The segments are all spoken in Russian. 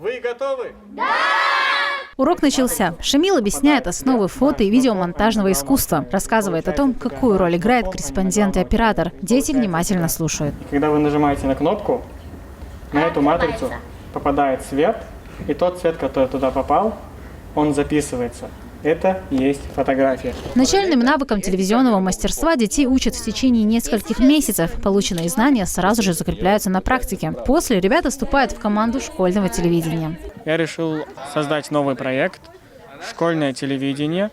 Вы готовы? Урок начался. Шамил объясняет основы фото- и видеомонтажного искусства. Рассказывает о том, какую роль играет корреспондент и оператор. Дети внимательно слушают. Когда вы нажимаете на кнопку, на эту матрицу попадает свет, и тот свет, который туда попал, он записывается. Это и есть фотография. Начальным навыкам телевизионного мастерства детей учат в течение нескольких месяцев. Полученные знания сразу же закрепляются на практике. После ребята вступают в команду школьного телевидения. Я решил создать новый проект «Школьное телевидение».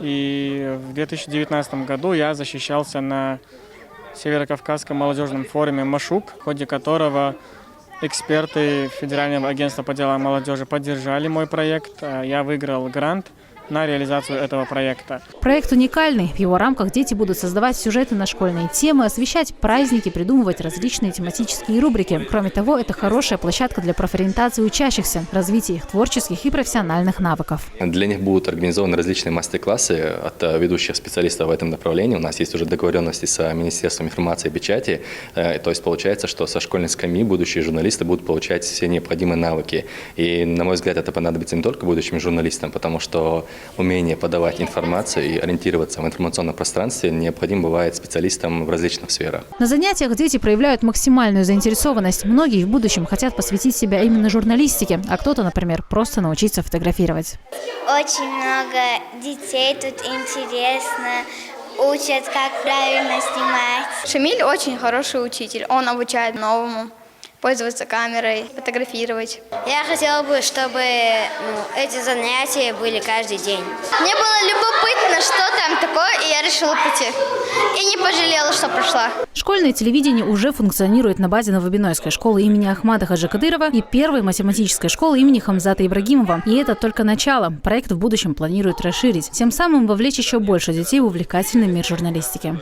И в 2019 году я защищался на Северокавказском молодежном форуме «Машук», в ходе которого эксперты Федерального агентства по делам молодежи поддержали мой проект. Я выиграл грант на реализацию этого проекта. Проект уникальный. В его рамках дети будут создавать сюжеты на школьные темы, освещать праздники, придумывать различные тематические рубрики. Кроме того, это хорошая площадка для профориентации учащихся, развития их творческих и профессиональных навыков. Для них будут организованы различные мастер-классы от ведущих специалистов в этом направлении. У нас есть уже договоренности с Министерством информации и печати. То есть получается, что со школьной скамьи будущие журналисты будут получать все необходимые навыки. И, на мой взгляд, это понадобится не только будущим журналистам, потому что умение подавать информацию и ориентироваться в информационном пространстве необходим бывает специалистам в различных сферах. На занятиях дети проявляют максимальную заинтересованность. Многие в будущем хотят посвятить себя именно журналистике, а кто-то, например, просто научиться фотографировать. Очень много детей тут интересно. Учат, как правильно снимать. Шамиль очень хороший учитель. Он обучает новому. Пользоваться камерой, фотографировать. Я хотела бы, чтобы эти занятия были каждый день. Мне было любопытно, что там такое, и я решила прийти. И не пожалела, что пришла. Школьное телевидение уже функционирует на базе Новобинойской школы имени Ахмада Хаджи Кадырова и первой математической школы имени Хамзата Ибрагимова. И это только начало. Проект в будущем планируют расширить, тем самым вовлечь еще больше детей в увлекательный мир журналистики.